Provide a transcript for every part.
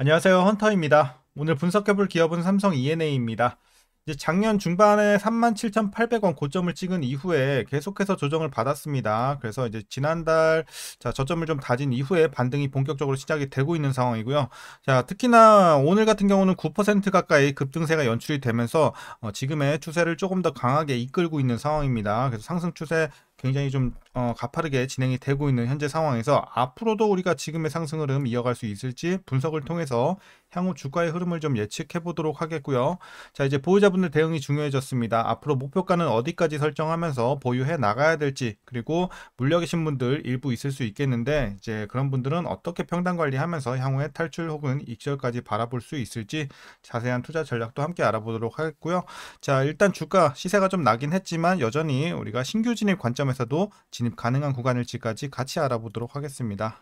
안녕하세요. 헌터입니다. 오늘 분석해볼 기업은 삼성 E&A입니다. 이제 작년 중반에 37,800원 고점을 찍은 이후에 계속해서 조정을 받았습니다. 그래서 이제 지난달 저점을 좀 다진 이후에 반등이 본격적으로 시작이 되고 있는 상황이고요. 자, 특히나 오늘 같은 경우는 9% 가까이 급등세가 연출이 되면서 지금의 추세를 조금 더 강하게 이끌고 있는 상황입니다. 그래서 상승 추세 굉장히 좀 가파르게 진행이 되고 있는 현재 상황에서 앞으로도 우리가 지금의 상승 흐름 이어갈 수 있을지 분석을 통해서 향후 주가의 흐름을 좀 예측해 보도록 하겠고요. 자, 이제 보유자분들 대응이 중요해졌습니다. 앞으로 목표가는 어디까지 설정하면서 보유해 나가야 될지, 그리고 물려 계신 분들 일부 있을 수 있겠는데 이제 그런 분들은 어떻게 평단 관리하면서 향후에 탈출 혹은 익절까지 바라볼 수 있을지 자세한 투자 전략도 함께 알아보도록 하겠고요. 자, 일단 주가 시세가 좀 나긴 했지만 여전히 우리가 신규 진입 관점에서도 진입 가능한 구간일지까지 같이 알아보도록 하겠습니다.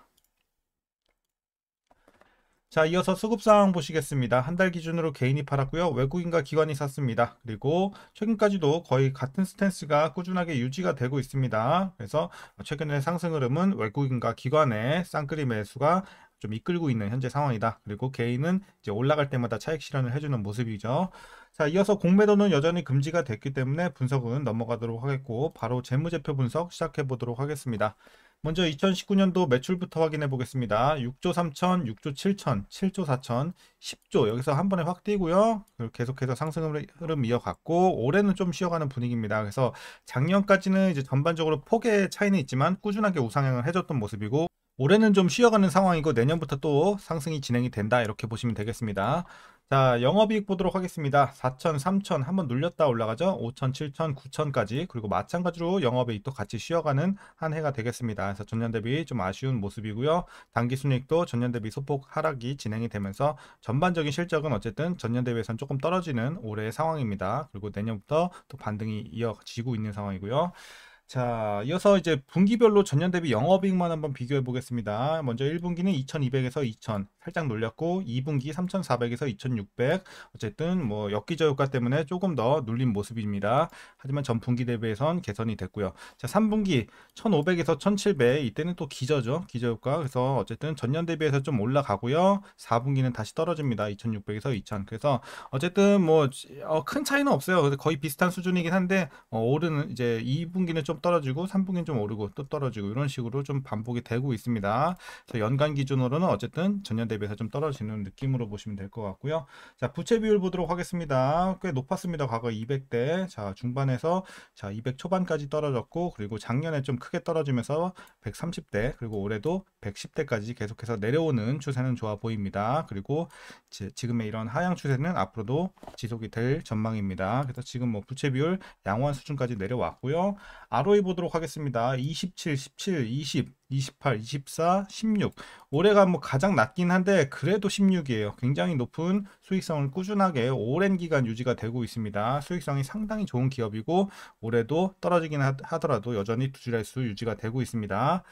자, 이어서 수급 상황 보시겠습니다. 한 달 기준으로 개인이 팔았고요. 외국인과 기관이 샀습니다. 그리고 최근까지도 거의 같은 스탠스가 꾸준하게 유지가 되고 있습니다. 그래서 최근의 상승 흐름은 외국인과 기관의 쌍끌이 매수가 좀 이끌고 있는 현재 상황이다. 그리고 개인은 이제 올라갈 때마다 차익 실현을 해주는 모습이죠. 자, 이어서 공매도는 여전히 금지가 됐기 때문에 분석은 넘어가도록 하겠고, 바로 재무제표 분석 시작해 보도록 하겠습니다. 먼저 2019년도 매출부터 확인해 보겠습니다. 6조 3천, 6조 7천, 7조 4천, 10조 여기서 한 번에 확 뛰고요. 계속해서 상승 흐름 이어갔고 올해는 좀 쉬어가는 분위기입니다. 그래서 작년까지는 이제 전반적으로 폭의 차이는 있지만 꾸준하게 우상향을 해줬던 모습이고 올해는 좀 쉬어가는 상황이고 내년부터 또 상승이 진행이 된다 이렇게 보시면 되겠습니다. 자, 영업이익 보도록 하겠습니다. 4천, 3천 한번 눌렸다 올라가죠. 5천, 7천, 9천까지 그리고 마찬가지로 영업이익도 같이 쉬어가는 한 해가 되겠습니다. 그래서 전년 대비 좀 아쉬운 모습이고요. 단기순이익도 전년 대비 소폭 하락이 진행이 되면서 전반적인 실적은 어쨌든 전년 대비해서는 조금 떨어지는 올해의 상황입니다. 그리고 내년부터 또 반등이 이어지고 있는 상황이고요. 자, 이어서 이제 분기별로 전년 대비 영업이익만 한번 비교해 보겠습니다. 먼저 1분기는 2200에서 2000 살짝 놀렸고 2분기 3400에서 2600 어쨌든 뭐 역기저 효과 때문에 조금 더 눌린 모습입니다. 하지만 전분기 대비해선 개선이 됐고요. 자, 3분기 1500에서 1700 이때는 또 기저죠. 기저 효과. 그래서 어쨌든 전년 대비해서 좀 올라가고요. 4분기는 다시 떨어집니다. 2600에서 2000. 그래서 어쨌든 뭐 큰 차이는 없어요. 거의 비슷한 수준이긴 한데 오르는 이제 2분기는 좀 떨어지고 3분기는 좀 오르고 또 떨어지고 이런 식으로 좀 반복이 되고 있습니다. 그래서 연간 기준으로는 어쨌든 전년 대비해서 좀 떨어지는 느낌으로 보시면 될 것 같고요. 자, 부채 비율 보도록 하겠습니다. 꽤 높았습니다. 과거 200대. 자, 중반에서 자, 200 초반까지 떨어졌고 그리고 작년에 좀 크게 떨어지면서 130대 그리고 올해도 110대까지 계속해서 내려오는 추세는 좋아 보입니다. 그리고 지금의 이런 하향 추세는 앞으로도 지속이 될 전망입니다. 그래서 지금 뭐 부채 비율 양호한 수준까지 내려왔고요. ROE 보도록 하겠습니다. 27, 17, 20, 28, 24, 16. 올해가 뭐 가장 낮긴 한데 그래도 16이에요. 굉장히 높은 수익성을 꾸준하게 오랜 기간 유지가 되고 있습니다. 수익성이 상당히 좋은 기업이고 올해도 떨어지긴 하더라도 여전히 두 자릿수 유지가 되고 있습니다.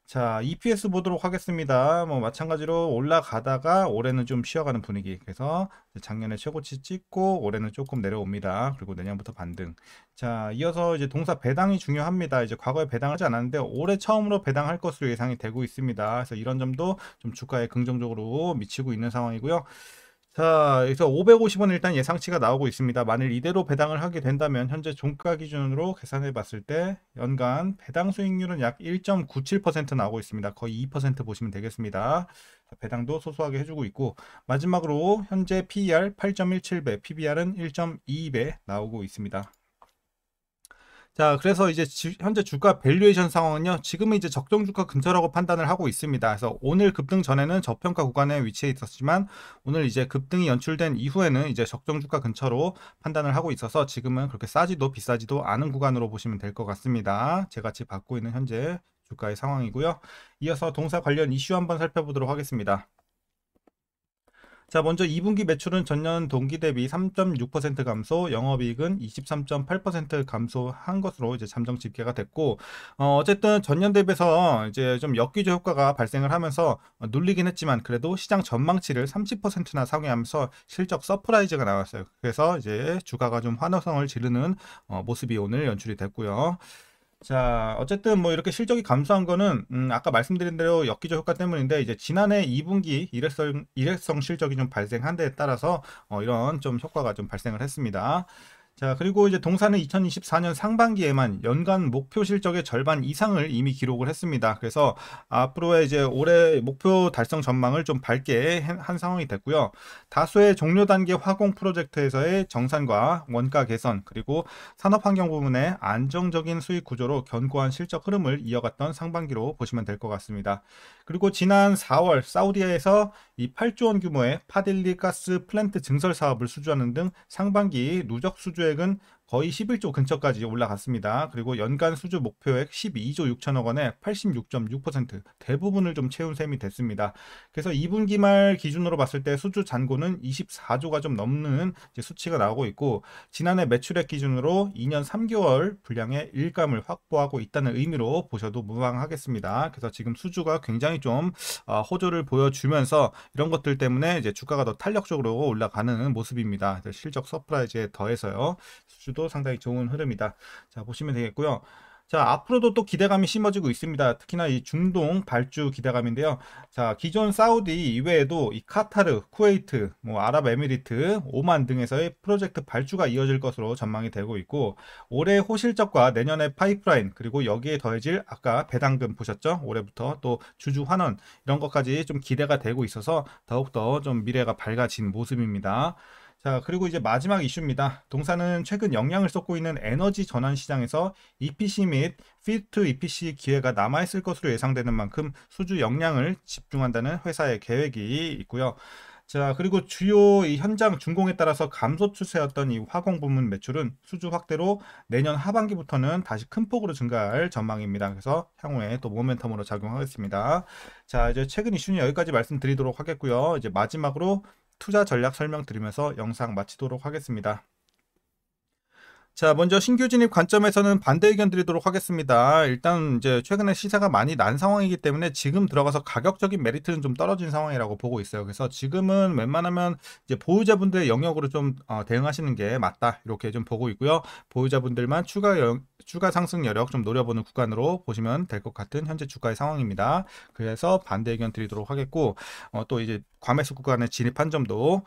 자, EPS 보도록 하겠습니다. 뭐 마찬가지로 올라가다가 올해는 좀 쉬어가는 분위기. 그래서 작년에 최고치 찍고 올해는 조금 내려옵니다. 그리고 내년부터 반등. 자, 이어서 이제 동사 배당이 중요합니다. 이제 과거에 배당하지 않았는데 올해 처음으로 배당할 것으로 예상이 되고 있습니다. 그래서 이런 점도 좀 주가에 긍정적으로 미치고 있는 상황이고요. 자, 그래서 550원 일단 예상치가 나오고 있습니다. 만일 이대로 배당을 하게 된다면 현재 종가 기준으로 계산해 봤을 때 연간 배당 수익률은 약 1.97% 나오고 있습니다. 거의 2% 보시면 되겠습니다. 배당도 소소하게 해주고 있고 마지막으로 현재 PER 8.17배, PBR은 1.22배 나오고 있습니다. 자, 그래서 이제 현재 주가 밸류에이션 상황은요, 지금은 이제 적정 주가 근처라고 판단을 하고 있습니다. 그래서 오늘 급등 전에는 저평가 구간에 위치해 있었지만, 오늘 이제 급등이 연출된 이후에는 이제 적정 주가 근처로 판단을 하고 있어서 지금은 그렇게 싸지도 비싸지도 않은 구간으로 보시면 될 것 같습니다. 제같이 받고 있는 현재 주가의 상황이고요. 이어서 동사 관련 이슈 한번 살펴보도록 하겠습니다. 자, 먼저 2분기 매출은 전년 동기 대비 3.6% 감소, 영업이익은 23.8% 감소한 것으로 이제 잠정 집계가 됐고, 어쨌든 전년 대비해서 이제 좀 역기조 효과가 발생을 하면서 눌리긴 했지만 그래도 시장 전망치를 30%나 상회하면서 실적 서프라이즈가 나왔어요. 그래서 이제 주가가 좀 환호성을 지르는 모습이 오늘 연출이 됐고요. 자, 어쨌든 뭐 이렇게 실적이 감소한 거는 아까 말씀드린 대로 역기조 효과 때문인데 이제 지난해 2분기 일회성 실적이 좀 발생한 데에 따라서 이런 좀 효과가 좀 발생을 했습니다. 자, 그리고 이제 동사는 2024년 상반기에만 연간 목표 실적의 절반 이상을 이미 기록을 했습니다. 그래서 앞으로의 이제 올해 목표 달성 전망을 좀 밝게 한 상황이 됐고요. 다수의 종료 단계 화공 프로젝트에서의 정산과 원가 개선, 그리고 산업 환경 부문의 안정적인 수익 구조로 견고한 실적 흐름을 이어갔던 상반기로 보시면 될 것 같습니다. 그리고 지난 4월 사우디에서 이 8조 원 규모의 파딜리 가스 플랜트 증설 사업을 수주하는 등 상반기 누적 수주액은 거의 11조 근처까지 올라갔습니다. 그리고 연간 수주 목표액 12조 6천억 원에 86.6% 대부분을 좀 채운 셈이 됐습니다. 그래서 2분기 말 기준으로 봤을 때 수주 잔고는 24조가 좀 넘는 수치가 나오고 있고, 지난해 매출액 기준으로 2년 3개월 분량의 일감을 확보하고 있다는 의미로 보셔도 무방하겠습니다. 그래서 지금 수주가 굉장히 좀 호조를 보여주면서 이런 것들 때문에 이제 주가가 더 탄력적으로 올라가는 모습입니다. 실적 서프라이즈에 더해서요. 수주도 상당히 좋은 흐름이다. 자, 보시면 되겠고요. 자, 앞으로도 또 기대감이 심어지고 있습니다. 특히나 이 중동 발주 기대감인데요. 자, 기존 사우디 이외에도 이 카타르, 쿠웨이트, 뭐 아랍에미리트, 오만 등에서의 프로젝트 발주가 이어질 것으로 전망이 되고 있고, 올해 호실적과 내년의 파이프라인, 그리고 여기에 더해질 아까 배당금 보셨죠? 올해부터 또 주주 환원 이런 것까지 좀 기대가 되고 있어서 더욱더 좀 미래가 밝아진 모습입니다. 자, 그리고 이제 마지막 이슈입니다. 동사는 최근 영향을 쏟고 있는 에너지 전환 시장에서 EPC 및 Feed to EPC 기회가 남아있을 것으로 예상되는 만큼 수주 역량을 집중한다는 회사의 계획이 있고요. 자, 그리고 주요 이 현장 준공에 따라서 감소 추세였던 이 화공 부문 매출은 수주 확대로 내년 하반기부터는 다시 큰 폭으로 증가할 전망입니다. 그래서 향후에 또 모멘텀으로 작용하겠습니다. 자, 이제 최근 이슈는 여기까지 말씀드리도록 하겠고요. 이제 마지막으로 투자 전략 설명드리면서 영상 마치도록 하겠습니다. 자, 먼저 신규 진입 관점에서는 반대 의견 드리도록 하겠습니다. 일단 이제 최근에 시세가 많이 난 상황이기 때문에 지금 들어가서 가격적인 메리트는 좀 떨어진 상황이라고 보고 있어요. 그래서 지금은 웬만하면 이제 보유자분들의 영역으로 좀 대응하시는 게 맞다, 이렇게 좀 보고 있고요. 보유자분들만 추가 상승 여력 좀 노려보는 구간으로 보시면 될 것 같은 현재 주가의 상황입니다. 그래서 반대 의견 드리도록 하겠고, 또 이제 과매수 구간에 진입한 점도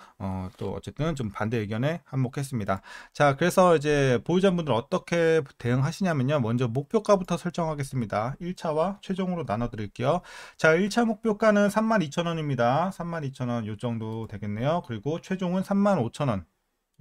또 어쨌든 좀 반대 의견에 한몫했습니다. 자, 그래서 이제 보유자분들 어떻게 대응하시냐면요. 먼저 목표가부터 설정하겠습니다. 1차와 최종으로 나눠 드릴게요. 자, 1차 목표가는 32,000원입니다. 32,000원 요 정도 되겠네요. 그리고 최종은 35,000원.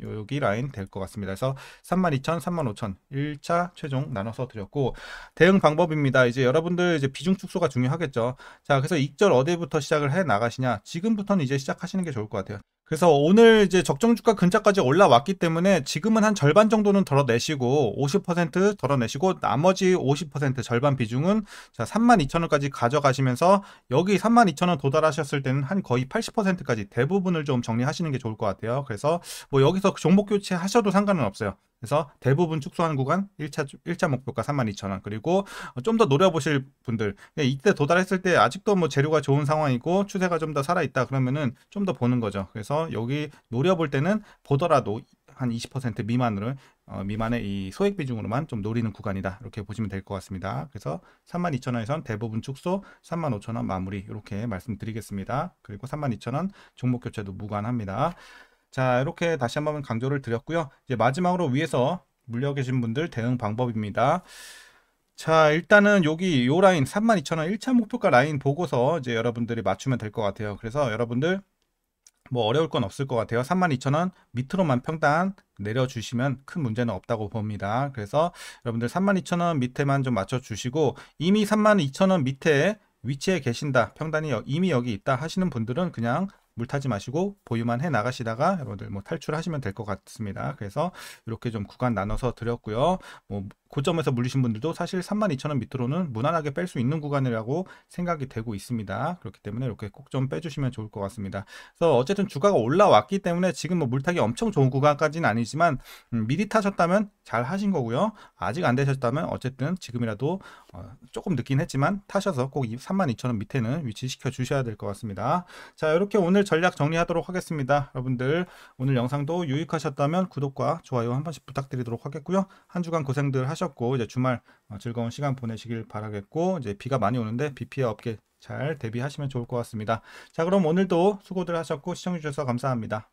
여기 라인 될 것 같습니다. 그래서 32,000, 35,000 1차 최종 나눠서 드렸고, 대응 방법입니다. 이제 여러분들 이제 비중 축소가 중요하겠죠. 자, 그래서 익절 어디부터 시작을 해 나가시냐? 지금부터는 이제 시작하시는 게 좋을 것 같아요. 그래서 오늘 이제 적정 주가 근처까지 올라왔기 때문에 지금은 한 절반 정도는 덜어내시고 50% 덜어내시고 나머지 50% 절반 비중은 자 32,000원까지 가져가시면서 여기 32,000원 도달하셨을 때는 한 거의 80%까지 대부분을 좀 정리하시는 게 좋을 것 같아요. 그래서 뭐 여기서 종목 교체 하셔도 상관은 없어요. 그래서 대부분 축소하는 구간 1차 목표가 32,000원, 그리고 좀 더 노려보실 분들 이때 도달했을 때 아직도 뭐 재료가 좋은 상황이고 추세가 좀 더 살아있다 그러면은 좀 더 보는 거죠. 그래서 여기 노려볼 때는 보더라도 한 20% 미만으로 미만의 이 소액 비중으로만 좀 노리는 구간이다, 이렇게 보시면 될 것 같습니다. 그래서 32,000원에선 대부분 축소, 35,000원 마무리, 이렇게 말씀드리겠습니다. 그리고 32,000원 종목 교체도 무관합니다. 자, 이렇게 다시 한번 강조를 드렸고요. 이제 마지막으로 위에서 물려 계신 분들 대응 방법입니다. 자, 일단은 여기 요 라인 32,000원 1차 목표가 라인 보고서 이제 여러분들이 맞추면 될 것 같아요. 그래서 여러분들 뭐 어려울 건 없을 것 같아요. 32,000원 밑으로만 평단 내려주시면 큰 문제는 없다고 봅니다. 그래서 여러분들 32,000원 밑에만 좀 맞춰주시고, 이미 32,000원 밑에 위치에 계신다, 평단이 이미 여기 있다 하시는 분들은 그냥 물타지 마시고 보유만 해 나가시다가 여러분들 뭐 탈출하시면 될 것 같습니다. 그래서 이렇게 좀 구간 나눠서 드렸고요. 뭐 고점에서 물리신 분들도 사실 32,000원 밑으로는 무난하게 뺄 수 있는 구간이라고 생각이 되고 있습니다. 그렇기 때문에 이렇게 꼭 좀 빼주시면 좋을 것 같습니다. 그래서 어쨌든 주가가 올라왔기 때문에 지금 뭐 물타기 엄청 좋은 구간까지는 아니지만 미리 타셨다면 잘 하신 거고요. 아직 안 되셨다면 어쨌든 지금이라도 조금 늦긴 했지만 타셔서 꼭 이 32,000원 밑에는 위치시켜 주셔야 될 것 같습니다. 자, 이렇게 오늘 전략 정리하도록 하겠습니다. 여러분들 오늘 영상도 유익하셨다면 구독과 좋아요 한 번씩 부탁드리도록 하겠고요. 한 주간 고생들 하셨고 이제 주말 즐거운 시간 보내시길 바라겠고, 이제 비가 많이 오는데 비 피해 없게 잘 대비하시면 좋을 것 같습니다. 자, 그럼 오늘도 수고들 하셨고 시청해 주셔서 감사합니다.